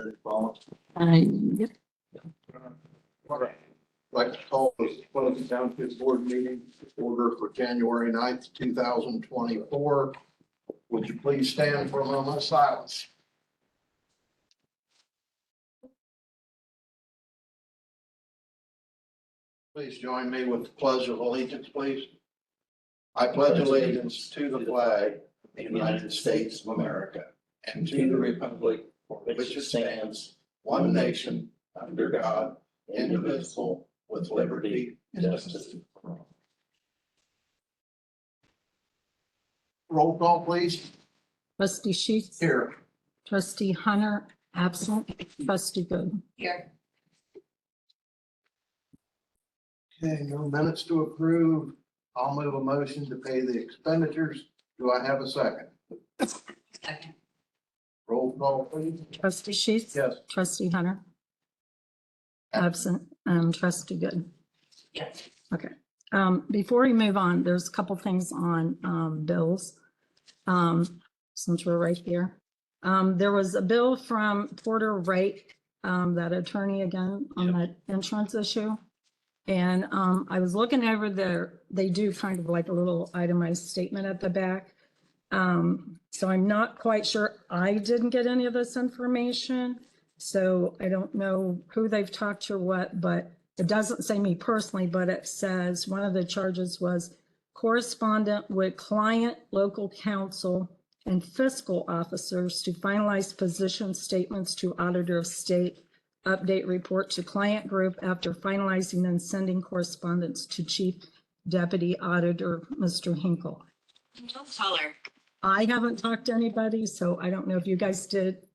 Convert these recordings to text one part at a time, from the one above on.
Yep. I'd like to call the Pleasant Township Board meeting to order for January 9th, 2024. Would you please stand for a moment of silence? Please join me with the Pledge of Allegiance, please. I pledge allegiance to the flag of the United States of America and to the republic for which it stands, one nation, under God, indivisible, with liberty and justice for all. Roll call, please. Trustee Sheets. Here. Trustee Hunter, absent. Trustee Good. Here. Okay, no minutes to approve. I'll move a motion to pay the expenditures. Do I have a second? Second. Roll call, please. Trustee Sheets. Yes. Trustee Hunter. Absent. Trustee Good. Yes. Okay. Before we move on, there's a couple things on bills. Since we're right here. There was a bill from Porter Wright, that attorney again on that insurance issue. And I was looking over there, they do kind of like a little itemized statement at the back. So I'm not quite sure. I didn't get any of this information. So I don't know who they've talked to or what, but it doesn't say me personally, but it says one of the charges was correspondent with client, local counsel, and fiscal officers to finalize position statements to auditor of state, update report to client group after finalizing and sending correspondence to chief deputy auditor, Mr. Hinkle. Taller. I haven't talked to anybody, so I don't know if you guys did.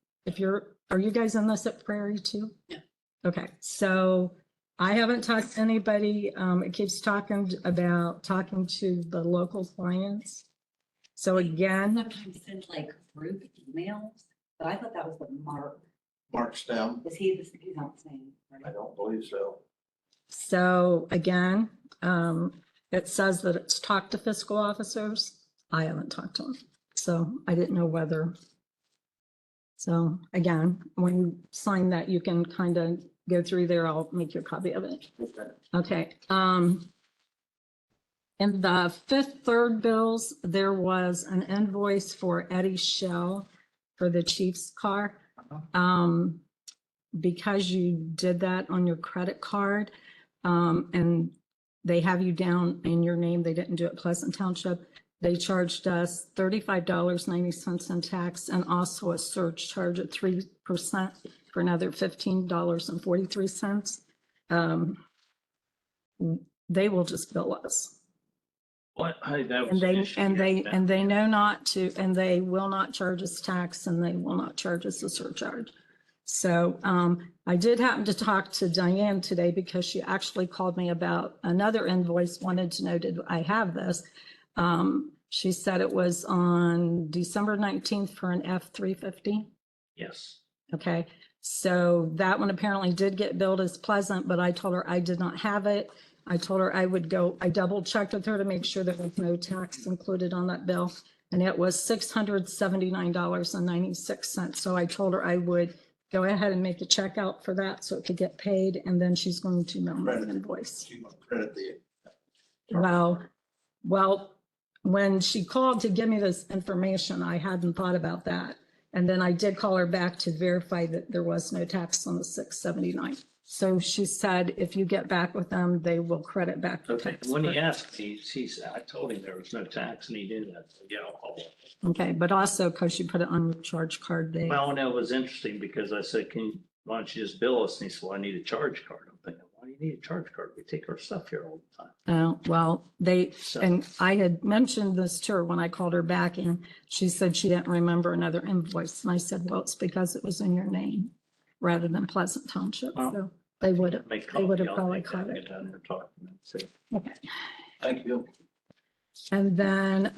Are you guys in this at Prairie too? No. Okay, so I haven't talked to anybody. It keeps talking about talking to the local clients. So again, Sometimes send like group emails, but I thought that was the Mark. Mark Stem. Is he, he's not saying, I right? don't believe so. so again, it says that it's talked to fiscal officers. I haven't talked to them, so I didn't know whether. So again, when you sign that, you can kind of go through there. I'll make you a copy of it. Okay. In the third bills, there was an invoice for Eddie Shell for the chief's car. Because you did that on your credit card, and they have you down in your name, they didn't do it Pleasant Township. They charged us $35.90 in tax and also a surge charge at 3% for another $15.43. They will just bill us. What? That was And an they, issue and here. they, and they know not to, and they will not charge us tax and they will not charge us a surcharge. So I did happen to talk to Diane today because she actually called me about another invoice, wanted to know, did I have this? She said it was on December 19th for an F-350. Yes. Okay, so that one apparently did get billed as Pleasant, but I told her I did not have it. I told her I would go, I double checked with her to make sure there was no tax included on that bill. And it was $679.96. So I told her I would go ahead and make a check out for that so it could get paid. And then she's going to mail me an invoice. She must credit the. Well, when she called to give me this information, I hadn't thought about that. And then I did call her back to verify that there was no tax on the 679. So she said, if you get back with them, they will credit back the Okay. tax. When he asked, he said, I told him there was no tax and he did that. So, yeah, I'll call him. Okay, but also because you put it on your charge card, they, Well, and it was interesting because I said, why don't you just bill us? And he said, well, I need a charge card. I'm thinking, why do you need a charge card? We take our stuff here all the time. So, and I had mentioned this to her when I called her back and she said she didn't remember another invoice. And I said, well, it's because it was in your name rather than Pleasant Township. Well, So they would have, Make they would have I'll probably make that, caught it. Get down there, talk to them, see. Okay. Thank you. And then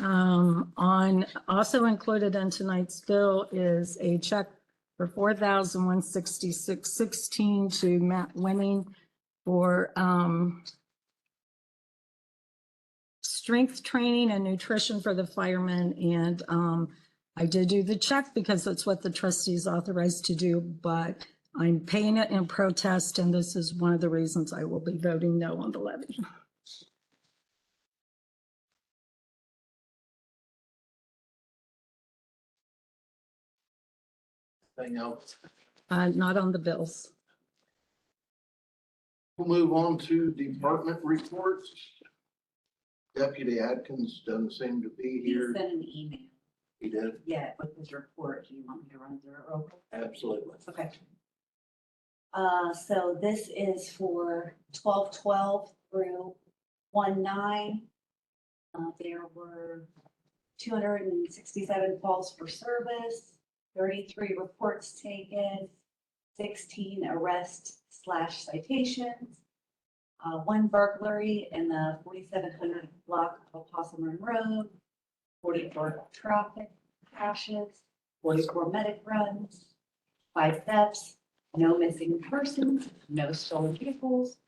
also included in tonight's bill is a check for $4,166.16 to Matt Winning for strength training and nutrition for the firemen. And I did do the check because that's what the trustees authorized to do, but I'm paying it in protest, and this is one of the reasons I will be voting no on the levy. Anything else? Not on the bills. We'll move on to department reports. Deputy Atkins doesn't seem to be He here. sent an email, He did? yeah, with his report. Do you want me to run through it real quick? Absolutely. Okay. So this is for 12/12 through 1/9. There were 267 calls for service, 33 reports taken, 16 arrests / citations, one burglary in the 4700 block of Possum Run Road, 44 traffic crashes, 44 medic runs, 5 thefts, no missing persons, no stolen vehicles,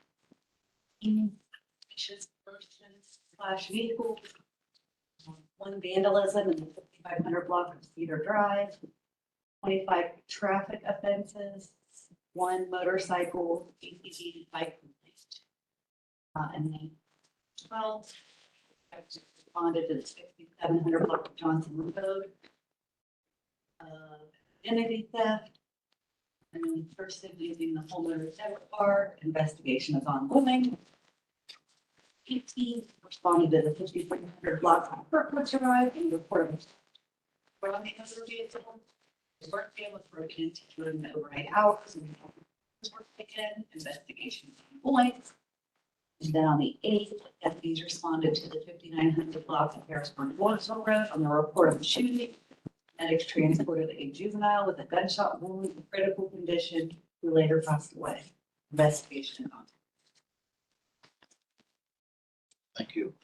suspicious persons / vehicles, one vandalism in the 5500 block of Cedar Drive, 25 traffic offenses, one motorcycle ATV bike complaint. And then 12, I responded to the 6700 block of Johnson Road. Identity theft, and then person using the homeowner's debit card, investigation is ongoing. 18 responded to the 5300 block of Kirkwood Drive and reported from the other vehicle. His work van was broken into during the overnight hours and was taken, investigation is ongoing. And then on the 8th, deputies responded to the 5900 block of Harrisburg Watersville Road on the report of the shooting. Medics transported a juvenile with a gunshot wound in critical condition who later passed away. Investigation is on. Thank you.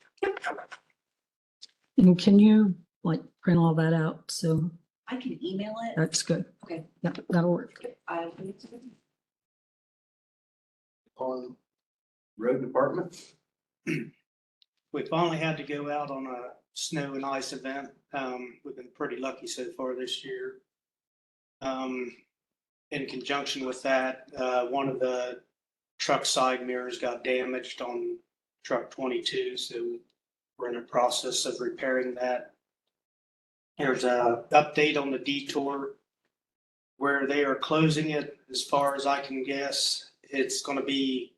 And can you like print all that out? So I can email it. that's good. Okay. Yeah, that'll work. I will need to. On road department, We finally had to go out on a snow and ice event. We've been pretty lucky so far this year. In conjunction with that, one of the truck side mirrors got damaged on truck 22, so we're in the process of repairing that. There's a update on the detour where they are closing it. As far as I can guess, it's going to be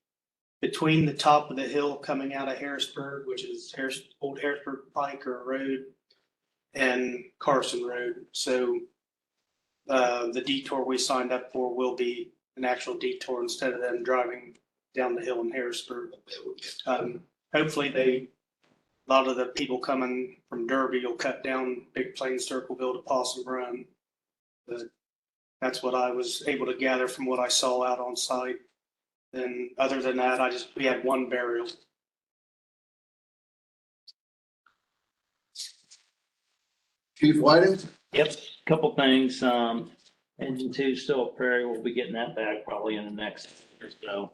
between the top of the hill coming out of Harrisburg, which is Old Harrisburg Pike or Road, and Carson Road. So the detour we signed up for will be an actual detour instead of them driving down the hill in Harrisburg. Hopefully a lot of the people coming from Derby will cut down Big Plain Circleville to Possum Run. But that's what I was able to gather from what I saw out on site. And other than that, we had one burial. Chief Whiting, Yep, couple things. Engine 2 still at Prairie. We'll be getting that back probably in the next year or so.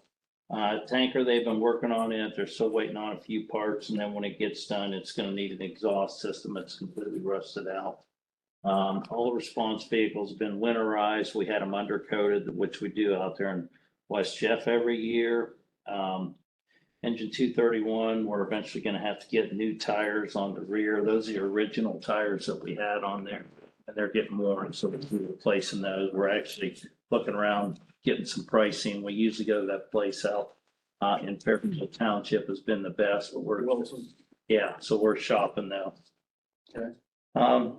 Tanker, they've been working on it. They're still waiting on a few parts, and then when it gets done, it's gonna need an exhaust system that's completely rusted out. All the response vehicles have been winterized. We had them undercoated, which we do out there in West Jeff every year. Engine 231, we're eventually gonna have to get new tires on the rear. Those are the original tires that we had on there, and they're getting worn, so we're replacing those. We're actually looking around, getting some pricing. We usually go to that place out in Fairfield Township has been the best, but so we're shopping now. Okay.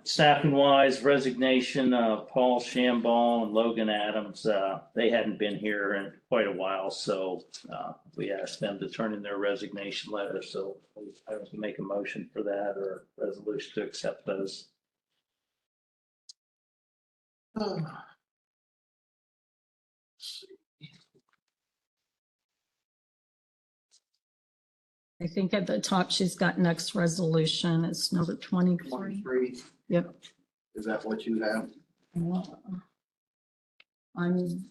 Staffing wise, resignation of Paul Shamball and Logan Adams. They hadn't been here in quite a while, so we asked them to turn in their resignation letter. So I would make a motion for that or a resolution to accept those. I think at the top, she's got next resolution. It's number 23. 23, Yep. is that what you have? I'm.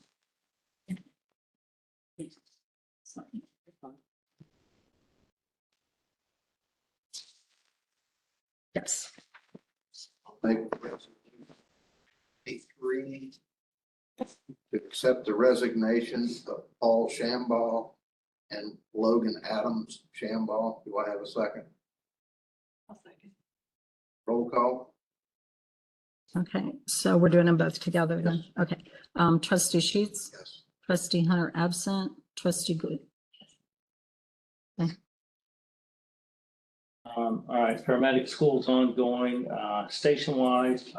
Yes. Make reading to accept the resignations of Paul Shambaugh and Logan Adams Shambaugh. Do I have a second? I'll second. Roll call? Okay, so we're doing them both together then? Okay. Trustee Sheets, Yes. trustee Hunter absent, trustee Good. All right, paramedic school's ongoing, station-wise,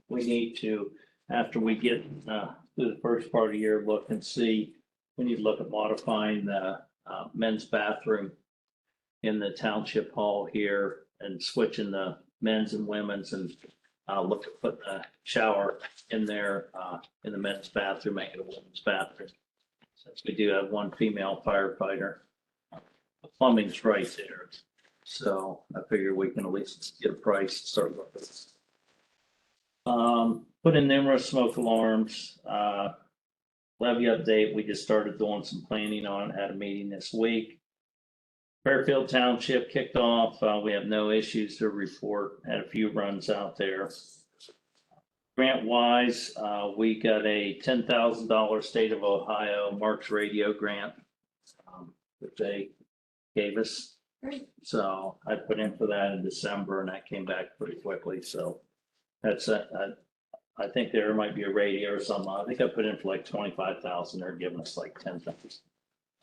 we need to, after we get, through the first part of the year, look and see, we need to look at modifying the, men's bathroom in the township hall here and switching the men's and women's and, look at putting a shower in there, in the men's bathroom, make it a women's bathroom. Since we do have one female firefighter, the plumbing's right there. So I figure we can at least get a price to start looking. Put in numerous smoke alarms, levy update, we just started doing some planning on, had a meeting this week. Fairfield Township kicked off, we have no issues to report, had a few runs out there. Grant wise, we got a $10,000 State of Ohio Marks Radio grant, that they gave us. Great. So I put in for that in December and that came back pretty quickly, so that's I think there might be a radio or something, I think I put in for like 25,000, they're giving us like 10,000.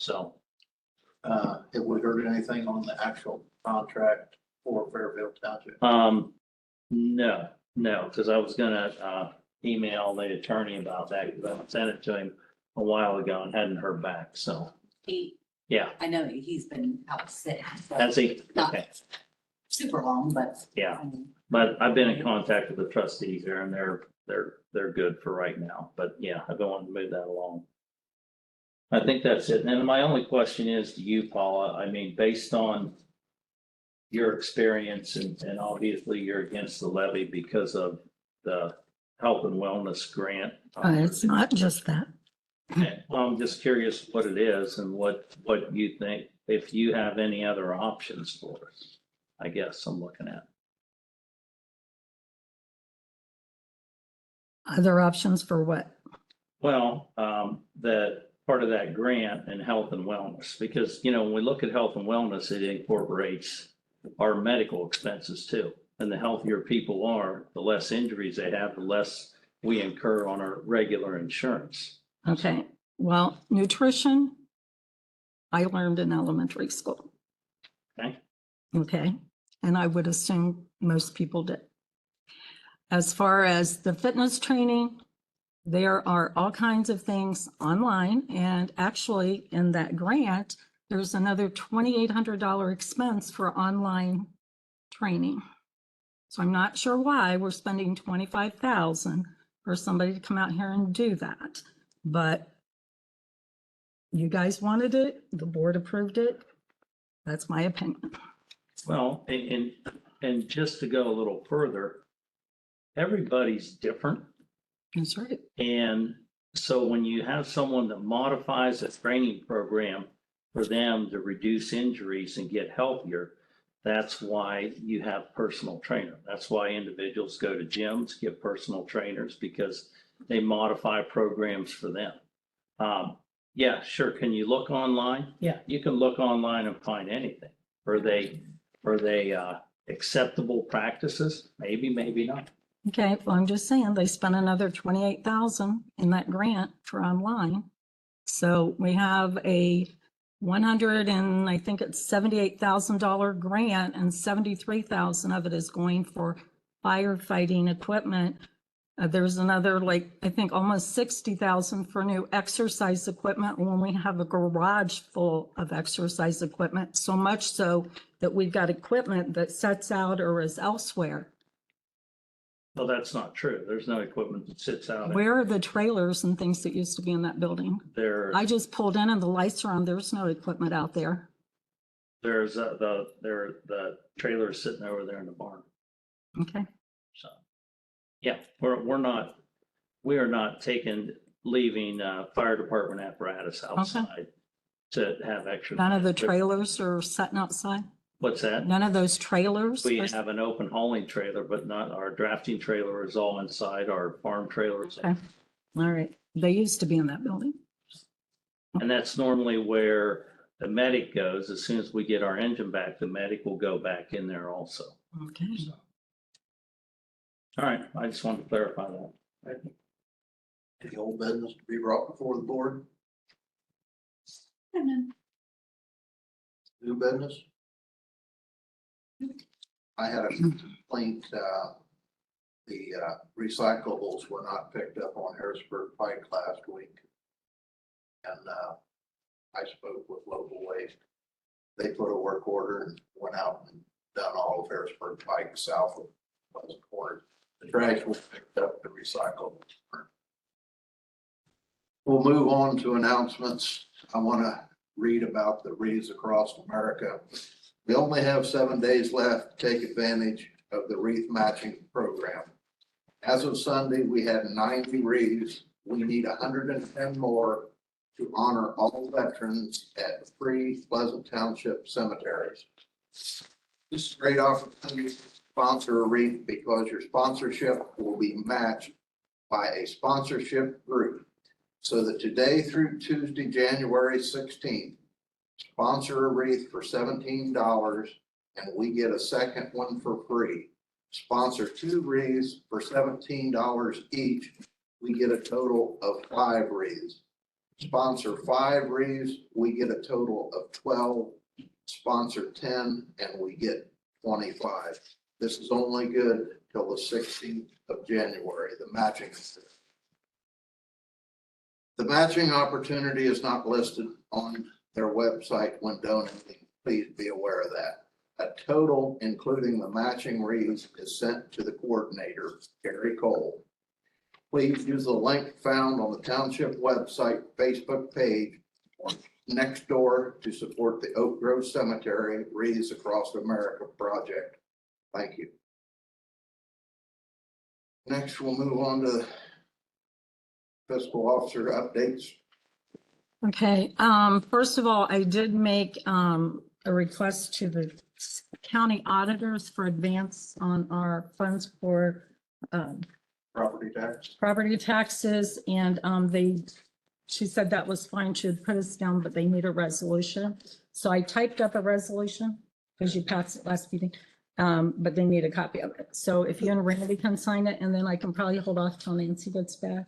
So. Have we heard anything on the actual contract for Fairfield Township? No, because I was gonna email the attorney about that, because I sent it to him a while ago and hadn't heard back, so, yeah. I know he's been out sick. so Has he? Not Okay, super long, but. yeah, but I've been in contact with the trustees there and they're good for right now, but yeah, I've been wanting to move that along. I think that's it. And my only question is to you, Paula, I mean, based on your experience and obviously you're against the levy because of the health and wellness grant. It's not just that. Well, I'm just curious what it is and what you think, if you have any other options for us, I guess I'm looking at. Other options for what? Well, that part of that grant and health and wellness, because, you know, when we look at health and wellness, it incorporates our medical expenses too. And the healthier people are, the less injuries they have, the less we incur on our regular insurance. Okay, well, nutrition, I learned in elementary school. Okay. Okay, and I would assume most people did. As far as the fitness training, there are all kinds of things online, and actually in that grant, there's another $2,800 expense for online training. So I'm not sure why we're spending $25,000 for somebody to come out here and do that, but you guys wanted it, the board approved it. That's my opinion. Well, and just to go a little further, everybody's different. That's right. And so when you have someone that modifies a training program for them to reduce injuries and get healthier, that's why you have personal trainer. That's why individuals go to gyms, get personal trainers, because they modify programs for them. Yeah, sure. Can you look online? Yeah, you can look online and find anything. Are they acceptable practices? Maybe, maybe not. Okay, well, I'm just saying they spent another $28,000 in that grant for online. So we have a I think it's $78,000 grant, and 73,000 of it is going for firefighting equipment. There's another, like, I think almost 60,000 for new exercise equipment when we have a garage full of exercise equipment, so much so that we've got equipment that sets out or is elsewhere. Well, that's not true. There's no equipment that sits out Where are the trailers and things that used to be in that building? there. I just pulled in and the lights are on. There's no equipment out there. There's the trailer is sitting over there in the barn. Okay, So, yeah, we are not leaving fire department apparatus outside to have extra. none of the trailers are sitting outside? What's that? None of those trailers? We have an open hauling trailer, but not our drafting trailer is all inside our farm trailers. Okay. All right. They used to be in that building. And that's normally where the medic goes. As soon as we get our engine back, the medic will go back in there also. Okay. All right, I just wanted to clarify that. Any old business to be brought before the board? And then New business? I had a complaint, the recyclables were not picked up on Harrisburg Pike last week. And I spoke with local waste. They put a work order and went out and done all of Harrisburg Pike south of Pleasant Corner. The trash was picked up, the recyclables weren't. We'll move on to announcements. I want to read about the wreaths across America. We only have 7 days left to take advantage of the wreath matching program. As of Sunday, we had 90 wreaths. We need 110 more to honor all veterans at 3 Pleasant Township cemeteries. This is a great opportunity to sponsor a wreath because your sponsorship will be matched by a sponsorship group. So that today through Tuesday, January 16th, sponsor a wreath for $17 and we get a second one for free. Sponsor 2 wreaths for $17 each, we get a total of 5 wreaths. Sponsor 5 wreaths, we get a total of 12. Sponsor 10 and we get 25. This is only good till the 16th of January, the matching. The matching opportunity is not listed on their website when donating. Please be aware of that. A total, including the matching wreaths, is sent to the coordinator, Gary Cole. Please use the link found on the township website Facebook page or next door to support the Oak Grove Cemetery Wreaths Across America project. Thank you. Next, we'll move on to fiscal officer updates. Okay, first of all, I did make a request to the county auditors for advance on our funds for property taxes, and she said that was fine, she would put us down, but they need a resolution. So I typed up a resolution, because you passed it last meeting, but they need a copy of it. So if you and Randy can sign it, and then I can probably hold off till Nancy gets back.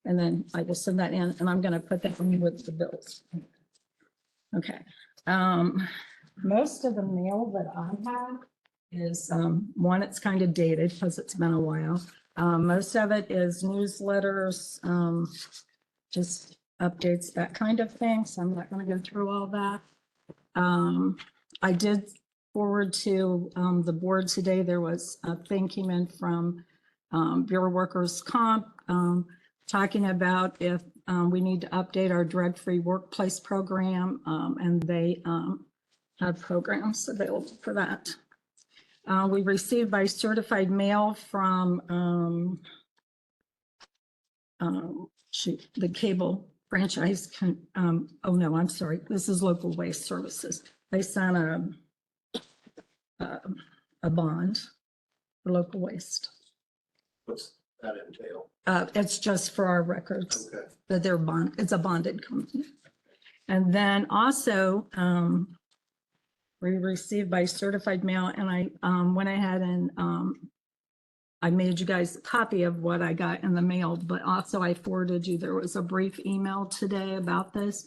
And then I will send that in, and I'm gonna put that in with the bills. Okay. Most of the mail that I have is, one, it's kind of dated because it's been a while. Most of it is newsletters, just updates, that kind of thing. So I'm not gonna go through all that. I did forward to the board today. There was a thing came in from Bureau Workers Comp, talking about if we need to update our drug-free workplace program, and they have programs available for that. We received by certified mail from the cable franchise. Oh no, I'm sorry. This is Local Waste Services. They sent a bond for local waste. What's that entail? It's just for our records Okay. that they're it's a bonded company. And then also, we received by certified mail, and I went ahead and I made you guys a copy of what I got in the mail, but also I forwarded you, there was a brief email today about this.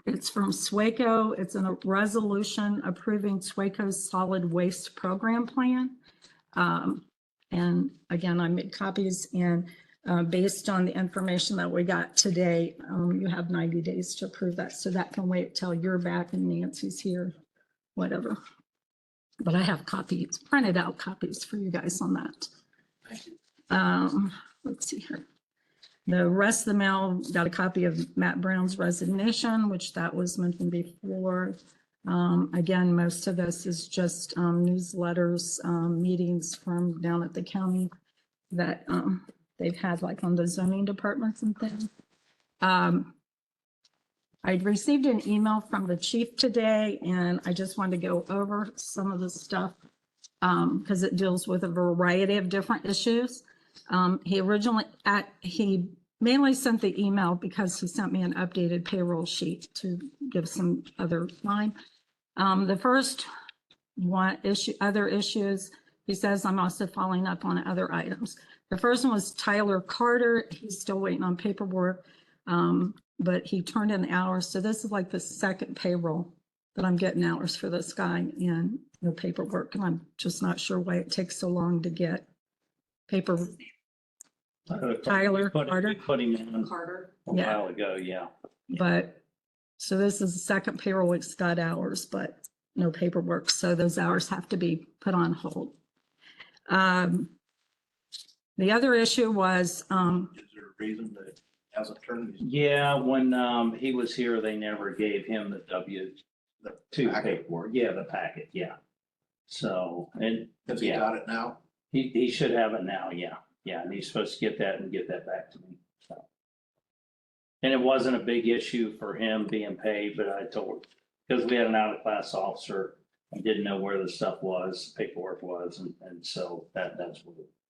It's from SWACO. It's a resolution approving SWACO's solid waste program plan. And again, I made copies, and based on the information that we got today, you have 90 days to approve that. So that can wait till you're back and Nancy's here, whatever. But I have copies, printed out copies for you guys on that. Thank you. Let's see here. The rest of the mail got a copy of Matt Brown's resignation, which that was mentioned before. Again, most of this is just newsletters, meetings from down at the county that they've had, like on the zoning departments and things. I'd received an email from the chief today, and I just wanted to go over some of the stuff because it deals with a variety of different issues. He mainly sent the email because he sent me an updated payroll sheet to give some other line. The first one issue, other issues, he says I'm also following up on other items. The first one was Tyler Carter. He's still waiting on paperwork, but he turned in hours. So this is like the second payroll that I'm getting hours for this guy and no paperwork. And I'm just not sure why it takes so long to get paper. Tyler Carter. We put him in Carter. a while ago, yeah. But, so this is the second payroll it's got hours, but no paperwork. So those hours have to be put on hold. The other issue was, Is there a reason that it hasn't turned? Yeah, when he was here, they never gave him the W-2 paperwork. Yeah, the packet, yeah. So, and Has he yeah, got it now? he should have it now, yeah. Yeah, and he's supposed to get that and get that back to me, so. And it wasn't a big issue for him being paid, but I told, because we had an out-of-class officer and didn't know where the stuff was, paperwork was, and so that's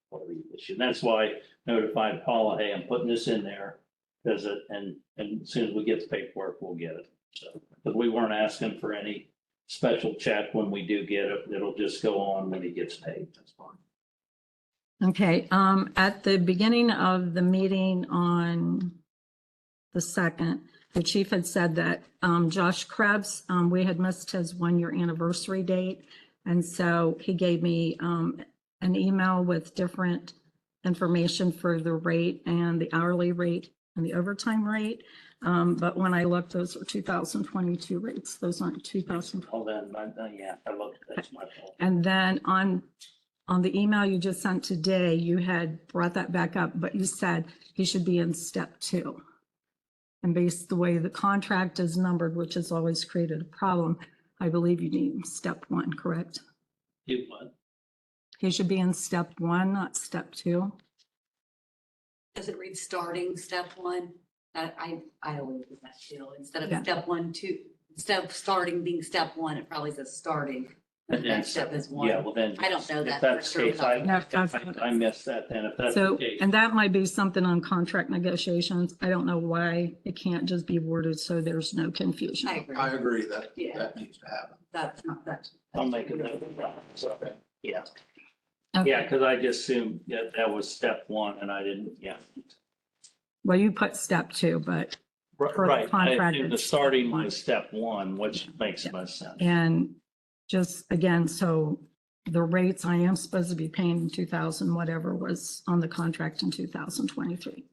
what the issue. And that's why I notified Paula, hey, I'm putting this in there, because and as soon as we get the paperwork, we'll get it. So, because we weren't asking for any special check when we do get it, it'll just go on when he gets paid, that's fine. okay, at the beginning of the meeting on the 2nd, the chief had said that Josh Krebs, we had missed his 1-year anniversary date. And so he gave me an email with different information for the rate and the hourly rate and the overtime rate. But when I looked, those are 2022 rates. Those aren't 2000. Oh, then, yeah, I looked, that's my fault. And then on the email you just sent today, you had brought that back up, but you said he should be in step 2. And based the way the contract is numbered, which has always created a problem, I believe you need step 1, correct? You what? He should be in step 1, not step 2. Does it read starting step 1? I always do that too. Instead of Yeah. step 1, 2, instead of starting being step 1, it probably says starting. And then Next step is 1. Yeah, well then. I don't know if that that's for the sure case, I without- No, I missed that then, if that's the So, case. and that might be something on contract negotiations. I don't know why it can't just be worded so there's no confusion. I agree. I agree that Yeah. that needs to happen. That's not that. I'll make a note of that, so, yeah. Okay. Yeah, because I just assumed that was step 1 and I didn't, yeah. Well, you put step 2, but, For the Right, I contract, assumed the it's starting step one. was step 1, which makes the most sense. and just again, so the rates I am supposed to be paying in 2000, whatever was on the contract in 2023.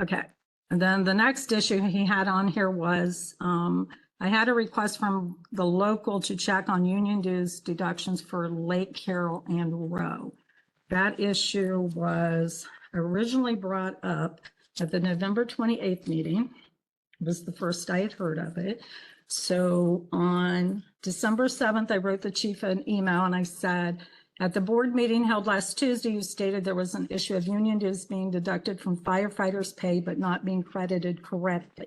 Okay, and then the next issue he had on here was, I had a request from the local to check on union dues deductions for Lake Carroll and Rowe. That issue was originally brought up at the November 28th meeting. It was the first I had heard of it. So on December 7th, I wrote the chief an email and I said, at the board meeting held last Tuesday, you stated there was an issue of union dues being deducted from firefighters' pay but not being credited correctly.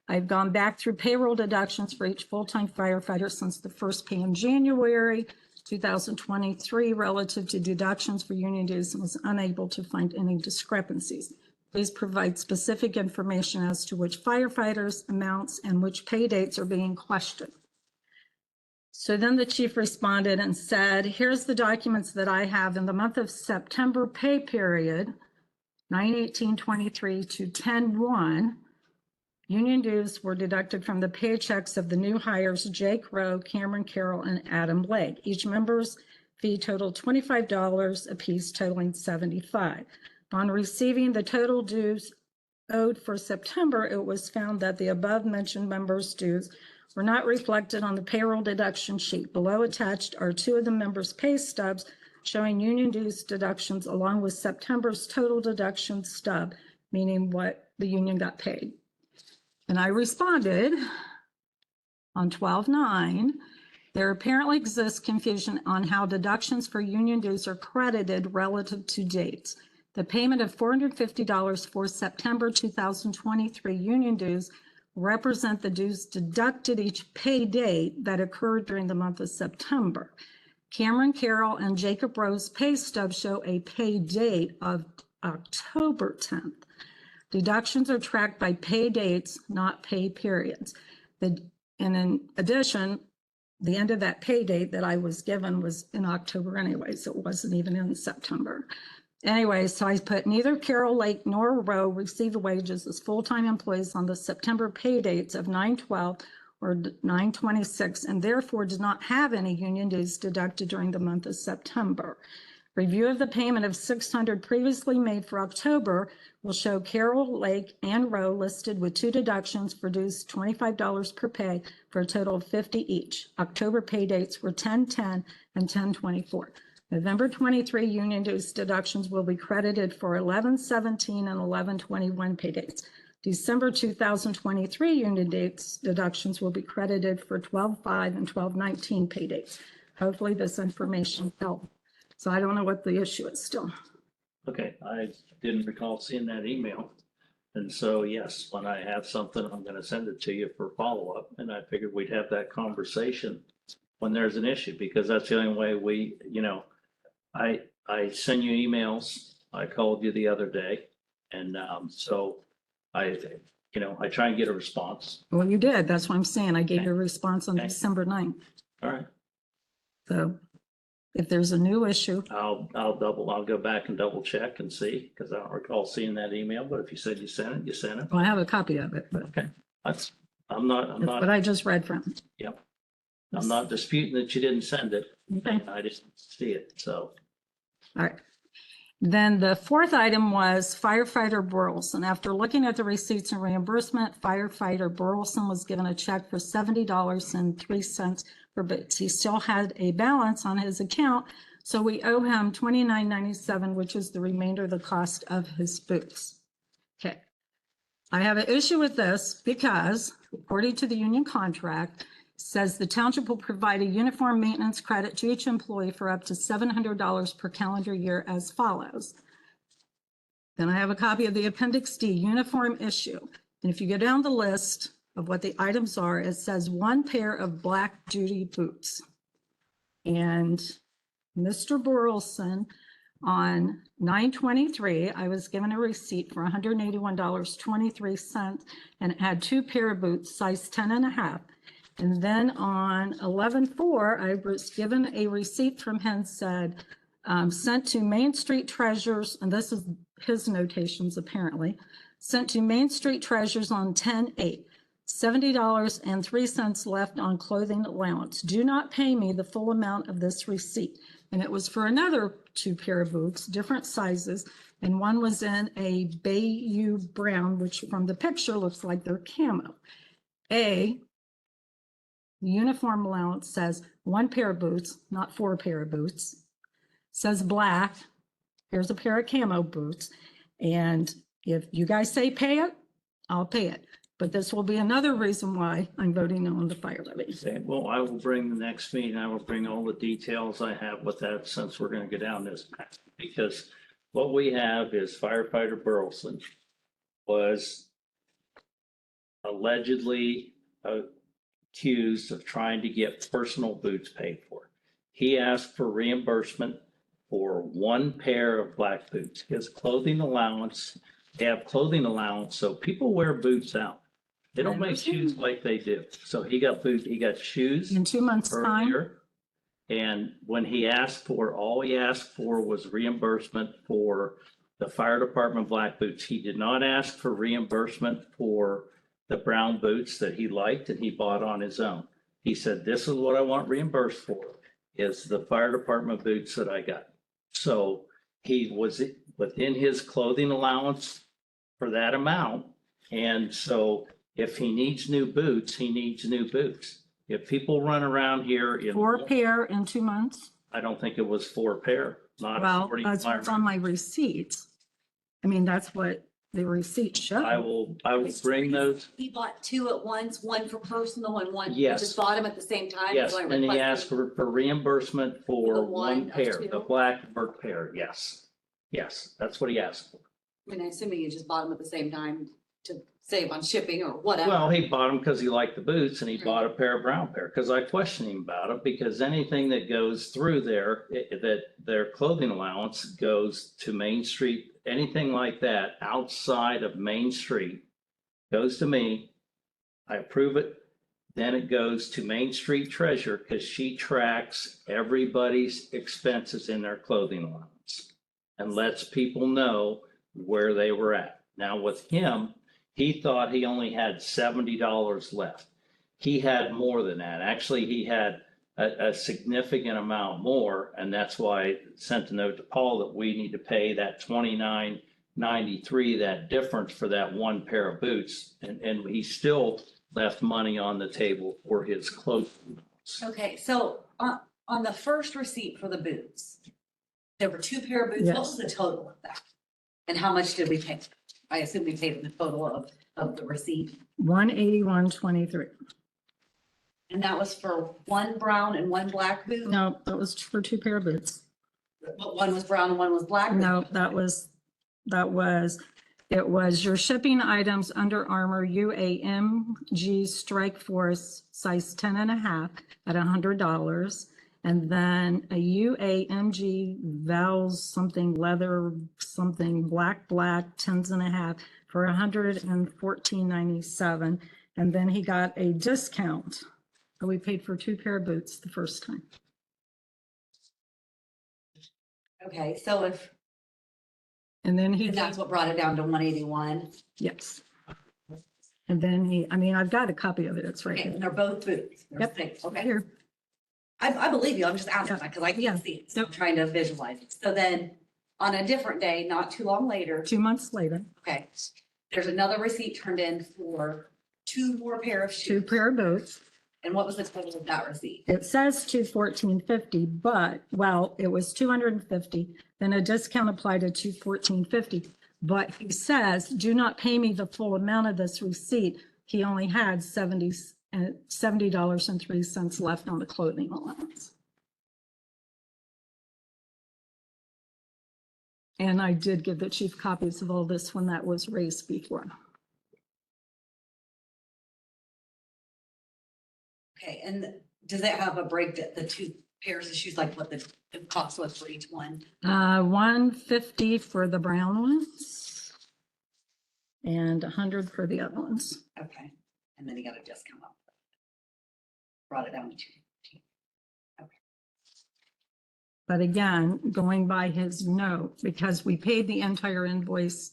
I've gone back through payroll deductions for each full-time firefighter since the first pay in January 2023 relative to deductions for union dues and was unable to find any discrepancies. Please provide specific information as to which firefighters, amounts, and which pay dates are being questioned. So then the chief responded and said, here's the documents that I have in the month of September pay period, 9/18/23 to 10/1. Union dues were deducted from the paychecks of the new hires, Jake Rowe, Cameron Carroll, and Adam Blake. Each member's fee totaled $25 apiece, totaling $75. On receiving the total dues owed for September, it was found that the above mentioned members' dues were not reflected on the payroll deduction sheet. Below attached are 2 of the members' pay stubs showing union dues deductions along with September's total deduction stub, meaning what the union got paid. And I responded on 12/9, there apparently exists confusion on how deductions for union dues are credited relative to dates. The payment of $450 for September 2023 union dues represent the dues deducted each pay date that occurred during the month of September. Cameron Carroll and Jacob Rose pay stubs show a pay date of October 10th. Deductions are tracked by pay dates, not pay periods. And in addition, the end of that pay date that I was given was in October anyway, so it wasn't even in September. Anyway, so I put neither Carroll Lake nor Rowe received wages as full-time employees on the September pay dates of 9/12 or 9/26, and therefore did not have any union dues deducted during the month of September. Review of the payment of $600 previously made for October will show Carroll Lake and Rowe listed with 2 deductions for dues $25 per pay for a total of $50 each. October pay dates were 10/10 and 10/24. November 23 union dues deductions will be credited for 11/17 and 11/21 pay dates. December 2023 union dates deductions will be credited for 12/5 and 12/19 pay dates. Hopefully this information helped. So I don't know what the issue is still. Okay, I didn't recall seeing that email. And so, yes, when I have something, I'm gonna send it to you for follow-up. And I figured we'd have that conversation when there's an issue, because that's the only way we, I send you emails. I called you the other day. And so I try and get a response. Well, you did. That's what I'm saying. I gave Okay. you a response on Okay. December 9th. All right, So if there's a new issue, I'll go back and double check and see, because I don't recall seeing that email, but if you said you sent it, you sent it. well, I have a copy of it, but Okay, I'm that's not, what I just read from. I'm not disputing that you didn't send it. Okay. I didn't see it, so. All right. Then the fourth item was firefighter Burleson. After looking at the receipts and reimbursement, firefighter Burleson was given a check for $70.03 for boots. He still had a balance on his account, so we owe him $29.97, which is the remainder of the cost of his boots. Okay. I have an issue with this because according to the union contract, says the township will provide a uniform maintenance credit to each employee for up to $700 per calendar year as follows. Then I have a copy of the Appendix D uniform issue. And if you go down the list of what the items are, it says 1 pair of black duty boots. And Mr. Burleson, on 9/23, I was given a receipt for $181.23, and it had 2 pair of boots, size 10.5. And then on 11/4, I was given a receipt from him, said, sent to Main Street Treasures, and this is his notations apparently, sent to Main Street Treasures on 10/8, $70.03 left on clothing allowance. Do not pay me the full amount of this receipt. And it was for another 2 pair of boots, different sizes, and one was in a Bayou brown, which from the picture looks like they're camo. The uniform allowance says 1 pair of boots, not 4 pair of boots. Says black. Here's a pair of camo boots. And if you guys say pay it, I'll pay it. But this will be another reason why I'm voting no on the fire levy. Okay, well, I will bring the next meeting, I will bring all the details I have with that, since we're gonna go down this path. Because what we have is firefighter Burleson was allegedly accused of trying to get personal boots paid for. He asked for reimbursement for 1 pair of black boots. His clothing allowance, they have clothing allowance, so people wear boots out. They don't make shoes like they do. So he got boots, he got shoes In 2 months' time, earlier. And when he asked for, all he asked for was reimbursement for the fire department black boots. He did not ask for reimbursement for the brown boots that he liked and he bought on his own. He said, this is what I want reimbursed for, is the fire department boots that I got. So he was within his clothing allowance for that amount. And so if he needs new boots, he needs new boots. If people run around here in 4 pair in 2 months. I don't think it was 4 pair, not Well, according that's to what's my. on my receipts. I mean, that's what the receipt showed. I will bring those. He bought 2 at once, one for personal and one, he Yes. just bought them at the same time. Yes, so I and he requested- asked for reimbursement for The 1 one of pair, 2? the black work pair, yes. Yes, that's what he asked for. I mean, assuming he just bought them at the same time to save on shipping or whatever. Well, he bought them because he liked the boots and he bought a pair of brown pair. Because I questioned him about it because anything that goes through there, that their clothing allowance goes to Main Street, anything like that outside of Main Street goes to me. I approve it. Then it goes to Main Street Treasurer because she tracks everybody's expenses in their clothing allowance and lets people know where they were at. Now with him, he thought he only had $70 left. He had more than that. Actually, he had a significant amount more, and that's why I sent a note to Paul that we need to pay that $29.93, that difference for that one pair of boots. And he still left money on the table for his clothing. Okay, so on the first receipt for the boots, there were 2 pair of boots. What was the total of that? And how much did we pay? I assume we paid the total of the receipt. $181.23. And that was for one brown and one black boot? No, that was for 2 pair of boots. But one was brown and one was black? No, it was your shipping items, Under Armour UAMG Strike Force size 10.5 at $100. And then a UAMG Vals something leather, something black, 10.5 for $114.97. And then he got a discount. So we paid for 2 pair of boots the first time. Okay, so And then he, that's what brought it down to 181. yes. And then I've got a copy of it. It's right Okay, here. and they're both boots. They're Yep. safe. Okay, Here. I believe you. I'm just asking Yeah. because I Yeah. can't see it. So I'm trying to visualize it. So then on a different day, not too long later, 2 months later, okay, there's another receipt turned in for 2 more pair of 2 shoes. pair of boots. And what was the total of that receipt? It says $214.50, but, well, it was $250, then a discount applied to $214.50. But he says, do not pay me the full amount of this receipt. He only had $70.03 left on the clothing allowance. And I did give the chief copies of all this when that was raised before. Okay, and does that have a break that the 2 pairs of shoes, like what the cost was for each one? $150 for the brown ones and $100 for the other ones. Okay, and then he got a discount off. Brought it down to 2. But again, going by his note, because we paid the entire invoice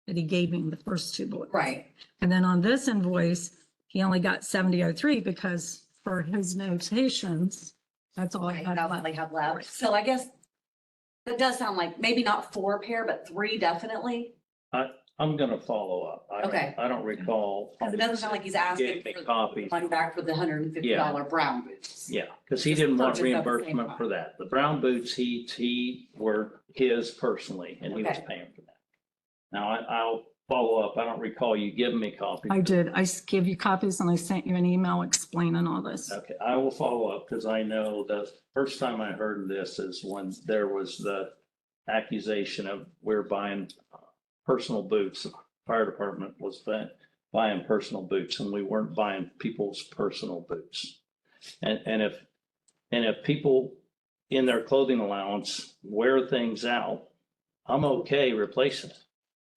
that he gave me the first 2 bullets. Right. And then on this invoice, he only got 70.03 because for his notations, that's all I Okay, had that's all left. they have left. So I guess that does sound like maybe not 4 pair, but 3 definitely. I'm gonna follow up. Okay. I don't recall. Because it doesn't sound like he's asking Gave me for copies. money back for the $150 brown boots. Yeah, because he Just didn't want purchase at the same reimbursement time. for that. The brown boots, he were his personally, and he was Okay. paying for that. Now, I'll follow up. I don't recall you giving me copies. I did. I gave you copies and I sent you an email explaining all this. Okay, I will follow up because I know the first time I heard this is when there was the accusation of we're buying personal boots. The fire department was buying personal boots and we weren't buying people's personal boots. And if people in their clothing allowance wear things out, I'm okay replacing it.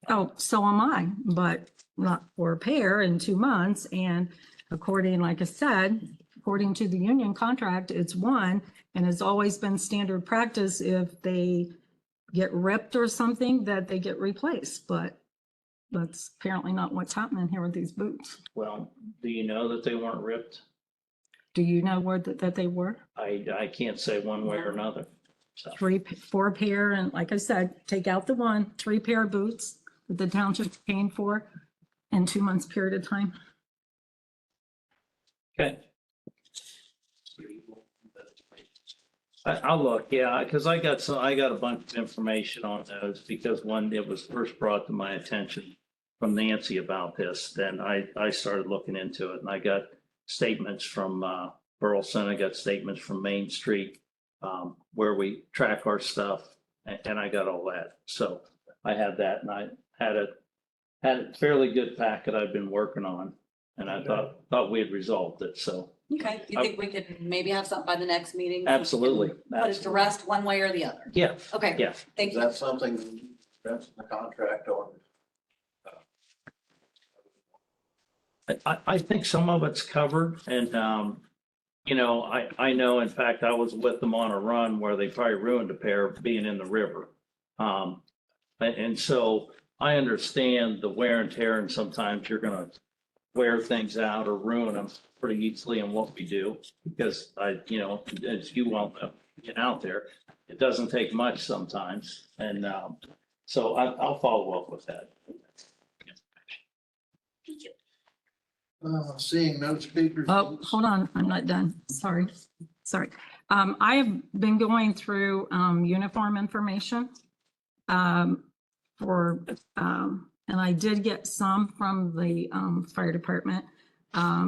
Oh, so am I, but not for a pair in 2 months. And according, like I said, according to the union contract, it's 1. And it's always been standard practice if they get ripped or something that they get replaced. But that's apparently not what's happening here with these boots. Well, do you know that they weren't ripped? Do you know where that they were? I can't say one way or another. So, 4 pair, and like I said, take out the 1, 3 pair of boots that the township's paying for in 2 months period of time. okay. I'll look, yeah, because I got a bunch of information on those because when it was first brought to my attention from Nancy about this, then I started looking into it and I got statements from Burleson, I got statements from Main Street where we track our stuff and I got all that. So I had that and I had it had a fairly good packet I've been working on, and I thought we had resolved it, so. Okay, you think we could maybe have something by the next meeting? so we can Absolutely. Put it to rest one way or the other. Yeah, Okay. yeah. Thank Is you. that something that's in the contract or? I think some of it's covered and, you know, I know, in fact, I was with them on a run where they probably ruined a pair being in the river. And so I understand the wear and tear, and sometimes you're gonna wear things out or ruin them pretty easily in what we do. Because you know, as you well know, get out there, it doesn't take much sometimes. And, so I'll follow up with that. Seeing no speakers. Oh, hold on, I'm not done. Sorry. I have been going through uniform information for, and I did get some from the fire department.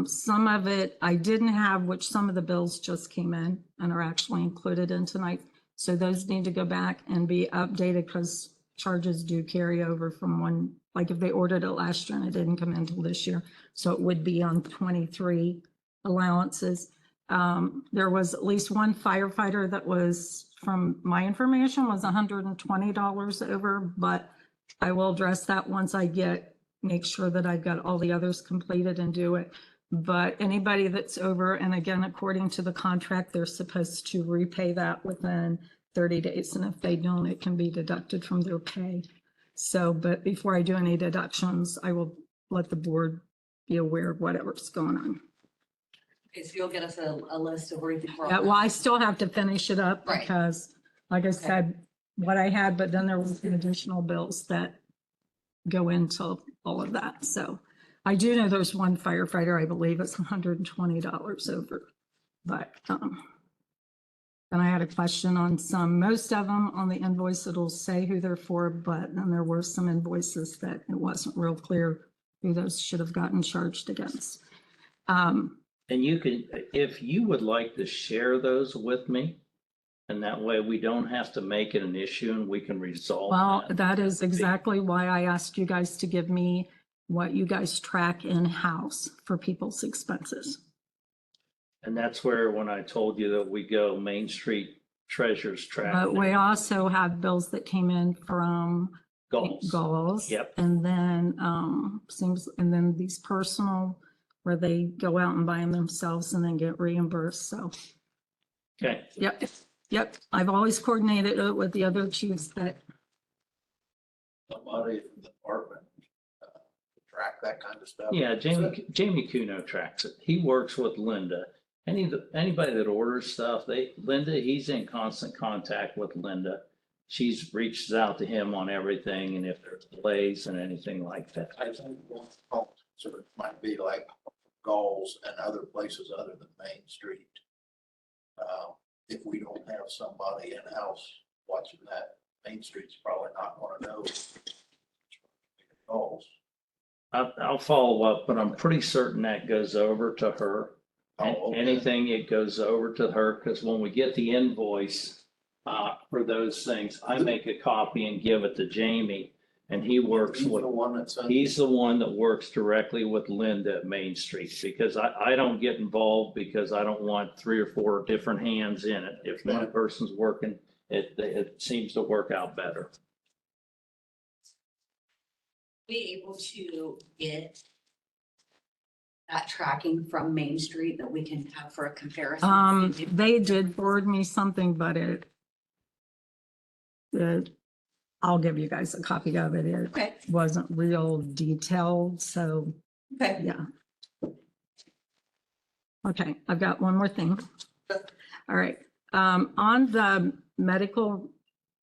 Some of it I didn't have, which some of the bills just came in and are actually included in tonight. So those need to go back and be updated because charges do carry over from one, like if they ordered it last year and it didn't come in until this year. So it would be on 23 allowances. There was at least one firefighter that was, from my information, was $120 over, but I will address that once I make sure that I've got all the others completed and do it. But anybody that's over, and again, according to the contract, they're supposed to repay that within 30 days. And if they don't, it can be deducted from their pay. So, but before I do any deductions, I will let the board be aware of whatever's going on. Okay, so you'll get us a list of where you think we're. Yeah, well, I still have to finish it up Right. because, like I said, what I had, but then there was additional bills that go into all of that. So I do know there's one firefighter, I believe it's $120 over, but, and I had a question on some, most of them on the invoice, it'll say who they're for, but then there were some invoices that it wasn't real clear who those should have gotten charged against. And you can, if you would like to share those with me, and that way we don't have to make it an issue and we can resolve Well, that. that is exactly why I asked you guys to give me what you guys track in-house for people's expenses. And that's where, when I told you that we go Main Street Treasures track. But we also have bills that came in from Goals. Yep. And then, and then these personal, where they go out and buy them themselves and then get reimbursed, so. Okay. Yep, I've always coordinated it with the other chiefs that, Somebody from the department track that kind of stuff. Yeah, Jamie Kuno tracks it. He works with Linda. Anybody that orders stuff, Linda, he's in constant contact with Linda. She's reaches out to him on everything, and if there's delays and anything like that. I think so it might be like Gulls and other places other than Main Street. If we don't have somebody in-house watching that, Main Street's probably not gonna know. Gulls. I'll follow up, but I'm pretty certain that goes over to her. Oh, okay. Anything, it goes over to her, because when we get the invoice for those things, I make a copy and give it to Jamie, and he works He's with, the one that's. he's the one that works directly with Linda at Main Street, because I don't get involved because I don't want 3 or 4 different hands in it. If one person's working, it seems to work out better. Be able to get that tracking from Main Street that we can have for a comparison? they did forward me something, but I'll give you guys a copy of it. It Okay, wasn't real detailed, so okay. yeah. Okay, I've got one more thing. All right, on the medical,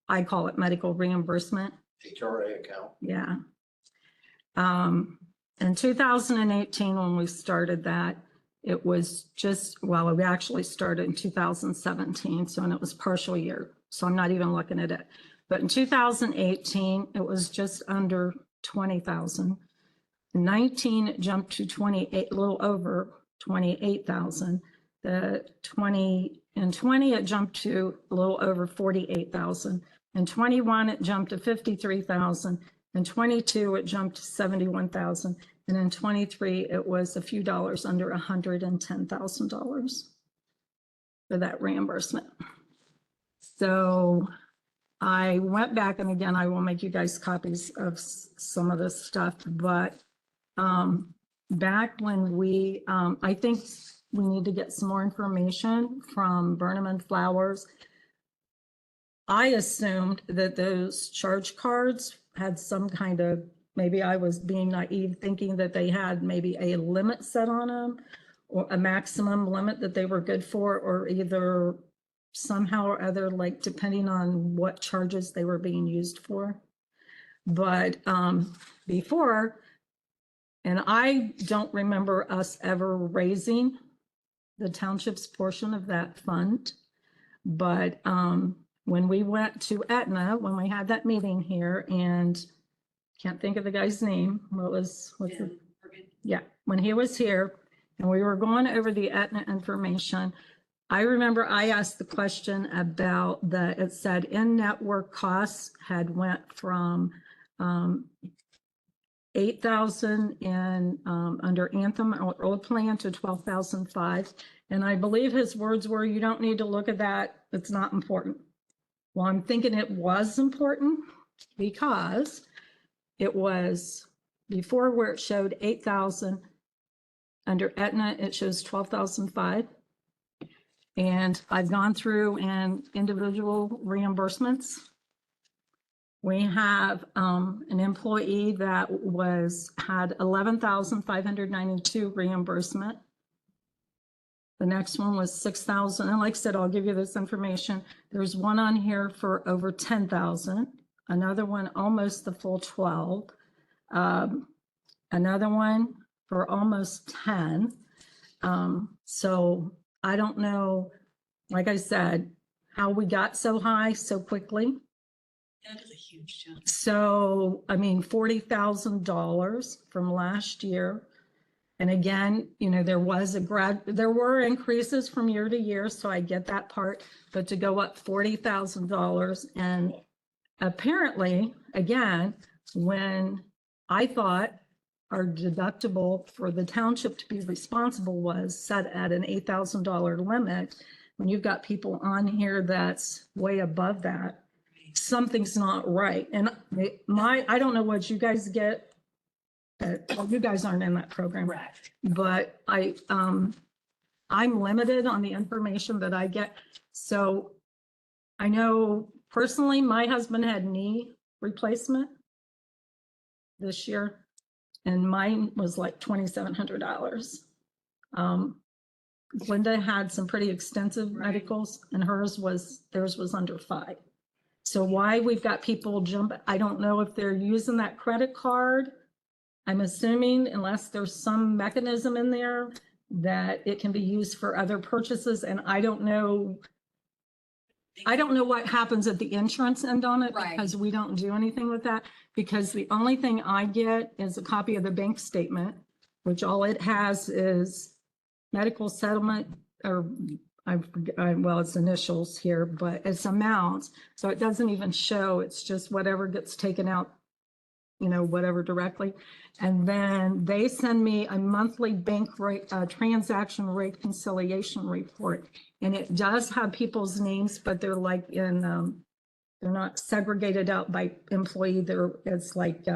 I call it medical reimbursement. HRA account. Yeah. In 2018, when we started that, it was just, well, we actually started in 2017, so, and it was partial year, so I'm not even looking at it. But in 2018, it was just under 20,000. 19, it jumped to 28, a little over 28,000. In 20, it jumped to a little over 48,000. In 21, it jumped to 53,000. In 22, it jumped to 71,000. And in 23, it was a few dollars under $110,000 for that reimbursement. So I went back, and again, I will make you guys copies of some of this stuff, but back when we, I think we need to get some more information from Burnham and Flowers. I assumed that those charge cards had some kind of, maybe I was being naive, thinking that they had maybe a limit set on them or a maximum limit that they were good for, or either somehow or other, like depending on what charges they were being used for. But before, and I don't remember us ever raising the township's portion of that fund. But when we went to Aetna, when we had that meeting here, and can't think of the guy's name, what's the, yeah, when he was here and we were going over the Aetna information, I remember I asked the question about it said in-network costs had went from 8,000 in under Anthem or old plan to 12,005. And I believe his words were, you don't need to look at that. It's not important. Well, I'm thinking it was important because it was before where it showed 8,000. Under Aetna, it shows 12,005. And I've gone through and individual reimbursements. We have an employee that had 11,592 reimbursement. The next one was 6,000. And like I said, I'll give you this information. There's one on here for over 10,000. Another one almost the full 12. Another one for almost 10. So I don't know, like I said, how we got so high so quickly. That is a huge jump. So, I mean, $40,000 from last year. And again, you know, there were increases from year to year, so I get that part, but to go up $40,000, and apparently, again, when I thought our deductible for the township to be responsible was set at an $8,000 limit, when you've got people on here that's way above that, something's not right. And I don't know what you guys get. Well, you guys aren't in that program, Correct. but I'm limited on the information that I get. So I know personally, my husband had knee replacement this year, and mine was like $2,700. Linda had some pretty extensive medicals, and theirs was under 5. So why we've got people jump, I don't know if they're using that credit card. I'm assuming unless there's some mechanism in there that it can be used for other purchases, and I don't know what happens at the insurance end on it, Right. because we don't do anything with that, because the only thing I get is a copy of the bank statement, which all it has is medical settlement, or well, it's initials here, but it's amounts. So it doesn't even show, it's just whatever gets taken out, you know, whatever directly. And then they send me a monthly bank rate, transaction reconciliation report. And it does have people's names, but they're like they're not segregated out by employee. It's like,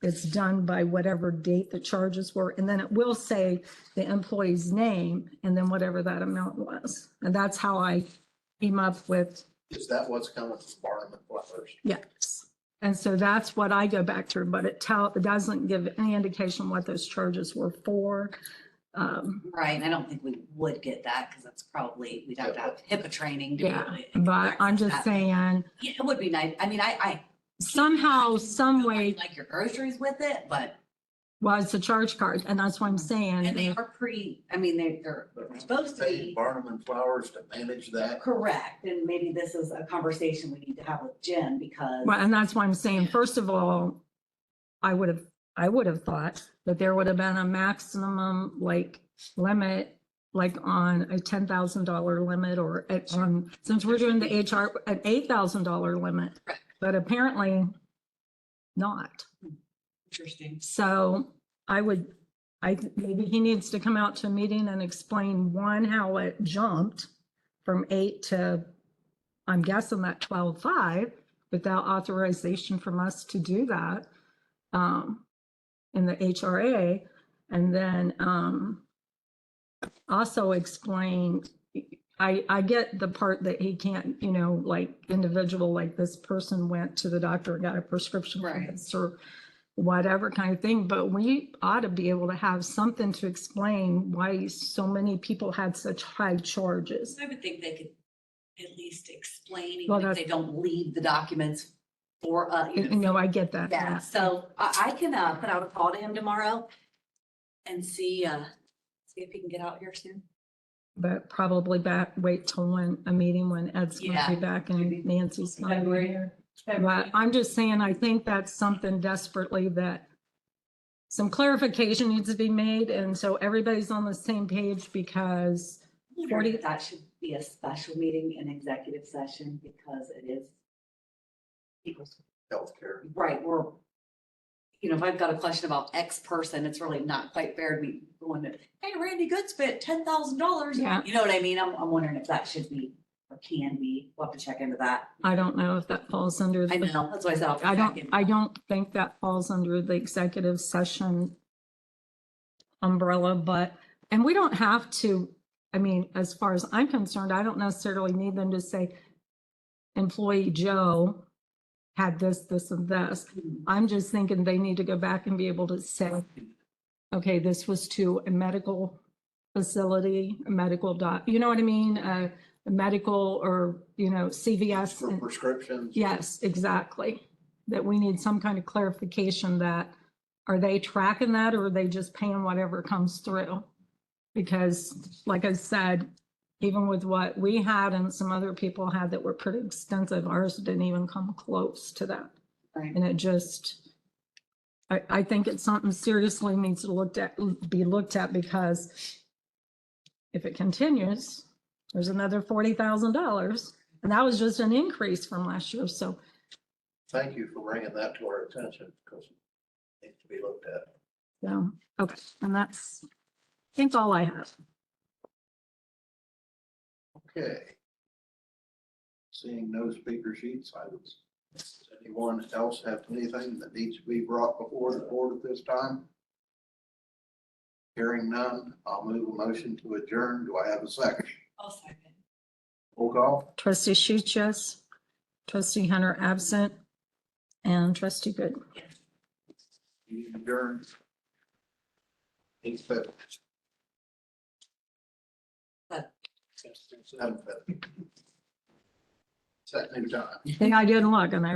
it's done by whatever date the charges were. And then it will say the employee's name and then whatever that amount was. And that's how I came up with. Is that what's coming from Barnum and Flowers? Yes. And so that's what I go back through, but it doesn't give any indication what those charges were for. Right, and I don't think we would get that because that's probably, we'd have to have HIPAA training. to be Yeah, able to but I'm access just that. saying, Yeah, it would be nice. I mean, I somehow, some way, like your groceries with it, but, well, it's a charge card, and that's what I'm saying. and they are pretty, I mean, they're supposed to Pay be Barnum and Flowers to manage that. correct. And maybe this is a conversation we need to have with Jen because. Well, and that's why I'm saying, first of all, I would have thought that there would have been a maximum like limit, like on a $10,000 limit, or since we're doing the HR, an $8,000 limit, Correct. but apparently not. Interesting. So maybe he needs to come out to a meeting and explain, one, how it jumped from 8 to, I'm guessing that 12.5, without authorization from us to do that, in the HRA. And then, also explain, I get the part that he can't, like individual, like this person went to the doctor and got a prescription for Right. this or whatever kind of thing, but we ought to be able to have something to explain why so many people had such high charges. I would think they could at least explain, Well, even if they don't leave the documents for, I get that. yeah, so I can, put out a call to him tomorrow and see if he can get out here soon. But probably wait till a meeting when Ed's gonna be Yeah. back and Nancy's gonna be February. here. But I'm just saying, I think that's something desperately that some clarification needs to be made, and so everybody's on the same page, because I wonder if that should be a special meeting, an executive session, because it is people's, Healthcare. right, if I've got a question about X person, it's really not quite fair to be going to, hey, Randy Good spent $10,000. Yeah. You know what I mean? I'm wondering if that should be or can be. We'll have to check into that. I don't know if that falls under. I know, that's why I said I'll I check into I that. don't think that falls under the executive session umbrella, and we don't have to, as far as I'm concerned, I don't necessarily need them to say employee Joe had this, and this. I'm just thinking they need to go back and be able to say, okay, this was to a medical facility, a medical you know what I mean? A medical or, CVS. For prescriptions. Yes, exactly. That we need some kind of clarification that, are they tracking that or are they just paying whatever comes through? Because like I said, even with what we had and some other people had that were pretty extensive, ours didn't even come close to that. Right. And it just, I think it's something seriously needs to be looked at, because if it continues, there's another $40,000, and that was just an increase from last year. So Thank you for bringing that to our attention, because it needs to be looked at. okay, and that's, I think, all I have. Okay. Seeing no speaker sheets, does anyone else have anything that needs to be brought before the board at this time? Hearing none, I'll move a motion to adjourn. Do I have a second? I'll second. Roll call. Trustee Sheets, yes. Trustee Hunter absent, and Trustee Good. You adjourn. 8:50. But- 7:50. Set new time. And I didn't look, and I